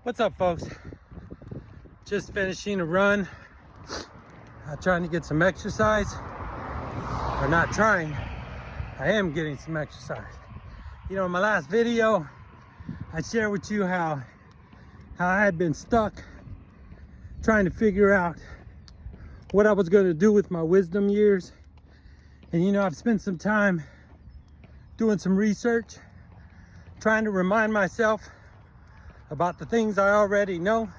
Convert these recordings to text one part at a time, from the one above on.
What's up, folks? Just finishing a run. Trying to get some exercise. Or not trying. I am getting some exercise. You know, in my last video, I shared with you how I had been stuck trying to figure out what I was going to do with my wisdom years. And you know, I've spent some time doing some research, trying to remind myself about the things I already know,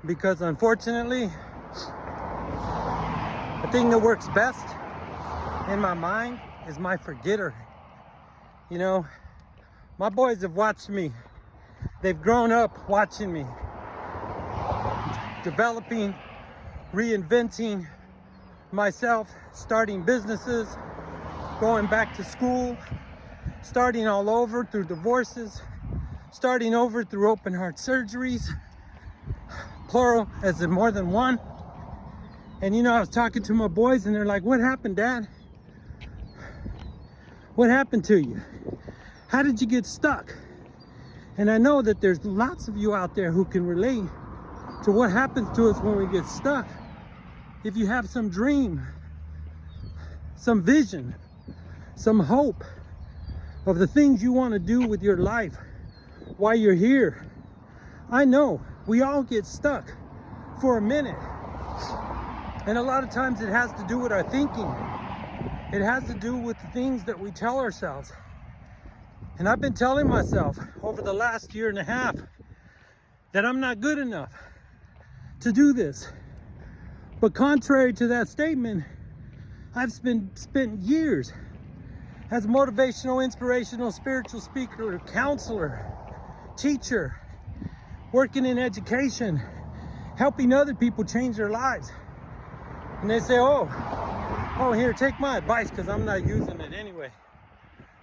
because unfortunately, the thing that works best in my mind is my forgetter. You know, my boys have watched me. They've grown up watching me, developing, reinventing myself, starting businesses, going back to school, starting all over through divorces, starting over through open heart surgeries, plural as in more than one. And you know, I was talking to my boys and they're like, "What happened, Dad? What happened to you? How did you get stuck?" And I know that there's lots of you out there who can relate to what happens to us when we get stuck. If you have some dream, some vision, some hope of the things you want to do with your life while you're here, I know we all get stuck for a minute. And a lot of times it has to do with our thinking. It has to do with the things that we tell ourselves. And I've been telling myself over the last year and a half that I'm not good enough to do this. But contrary to that statement, I've spent years as a motivational, inspirational, spiritual speaker, counselor, teacher, working in education, helping other people change their lives. And they say, oh, here, take my advice, because I'm not using it anyway.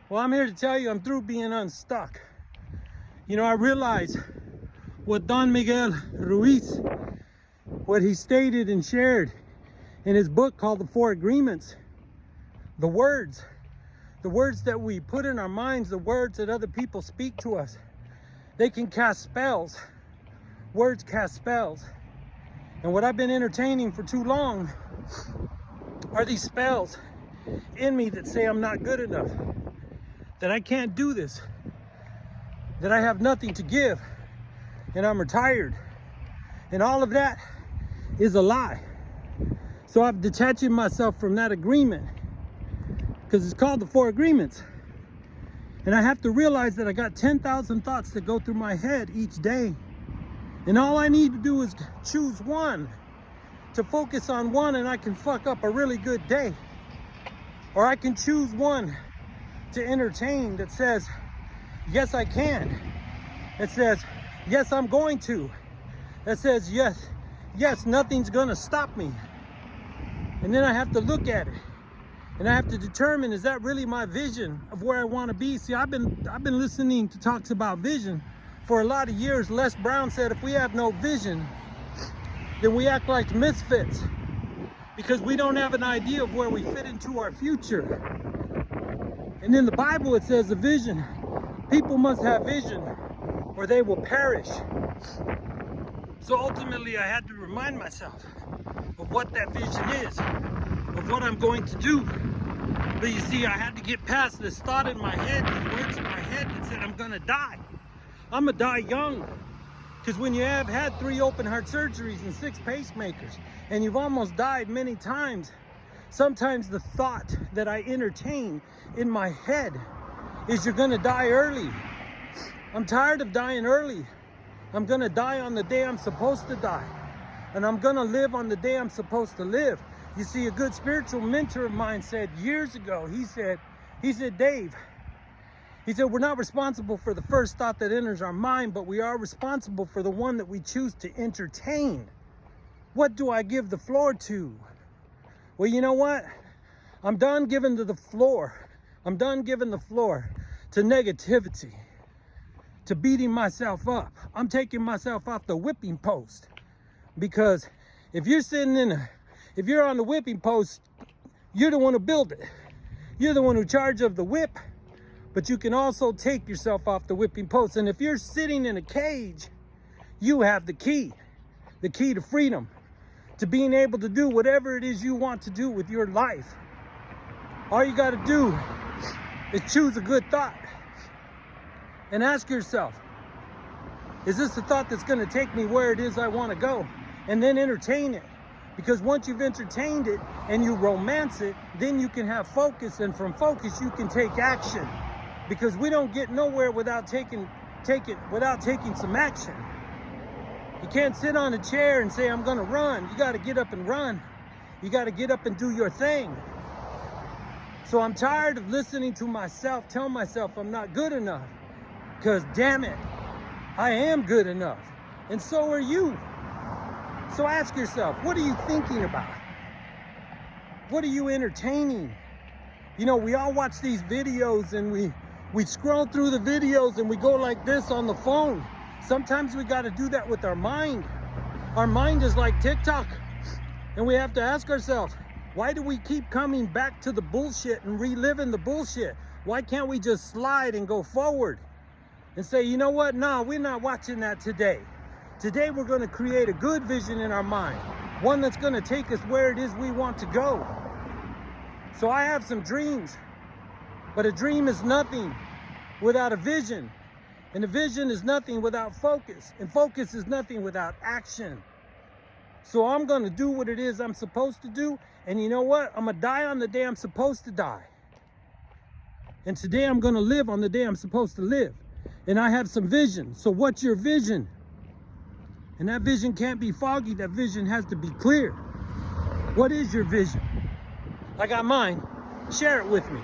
Well, I'm here to tell you I'm through being unstuck. You know, I realize what Don Miguel Ruiz, what he stated and shared in his book called The Four Agreements. The words that we put in our minds, the words that other people speak to us, they can cast spells. Words cast spells. And what I've been entertaining for too long are these spells in me that say I'm not good enough, that I can't do this, that I have nothing to give, and I'm retired. And all of that is a lie. So I'm detaching myself from that agreement, because it's called the Four Agreements. And I have to realize that I got 10,000 thoughts that go through my head each day. And all I need to do is choose one, to focus on one, and I can fuck up a really good day. Or I can choose one to entertain that says, yes, I can. It says, yes, I'm going to. That says, yes, nothing's gonna stop me. And then I have to look at it. And I have to determine, is that really my vision of where I want to be? See, I've been listening to talks about vision for a lot of years. Les Brown said, if we have no vision, then we act like misfits, because we don't have an idea of where we fit into our future. And in the Bible, it says a vision. People must have vision or they will perish. So ultimately, I had to remind myself of what that vision is, of what I'm going to do. But you see, I had to get past this thought in my head, these words in my head that said I'm gonna die. I'm gonna die young. Because when you have had 3 open heart surgeries and 6 pacemakers, and you've almost died many times, sometimes the thought that I entertain in my head is you're gonna die early. I'm tired of dying early. I'm gonna die on the day I'm supposed to die. And I'm gonna live on the day I'm supposed to live. You see, a good spiritual mentor of mine said years ago, he said, Dave, he said, we're not responsible for the first thought that enters our mind, but we are responsible for the one that we choose to entertain. What do I give the floor to? Well, you know what? I'm done giving to the floor. I'm done giving the floor to negativity, to beating myself up. I'm taking myself off the whipping post, because if you're if you're on the whipping post, you're the one who built it. You're the one who charge of the whip, but you can also take yourself off the whipping post. And if you're sitting in a cage, You have the key to freedom, to being able to do whatever it is you want to do with your life. All you got to do is choose a good thought and ask yourself, is this a thought that's going to take me where it is I want to go? And then entertain it. Because once you've entertained it and you romance it, then you can have focus, and from focus you can take action. Because we don't get nowhere without taking some action. You can't sit on a chair and say, I'm gonna run. You gotta get up and run. You gotta get up and do your thing. So I'm tired of listening to myself, tell myself I'm not good enough. Because damn it, I am good enough. And so are you. So ask yourself, what are you thinking about? What are you entertaining? You know, we all watch these videos and we scroll through the videos and we go like this on the phone. Sometimes we got to do that with our mind. Our mind is like TikTok. And we have to ask ourselves, why do we keep coming back to the bullshit and reliving the bullshit? Why can't we just slide and go forward and say, you know what? No, we're not watching that today. Today we're going to create a good vision in our mind. One that's going to take us where it is we want to go. So I have some dreams. But a dream is nothing without a vision. And a vision is nothing without focus. And focus is nothing without action. So I'm going to do what it is I'm supposed to do. And you know what? I'm going to die on the day I'm supposed to die. And today I'm going to live on the day I'm supposed to live. And I have some vision. So what's your vision? And that vision can't be foggy. That vision has to be clear. What is your vision? I got mine. Share it with me.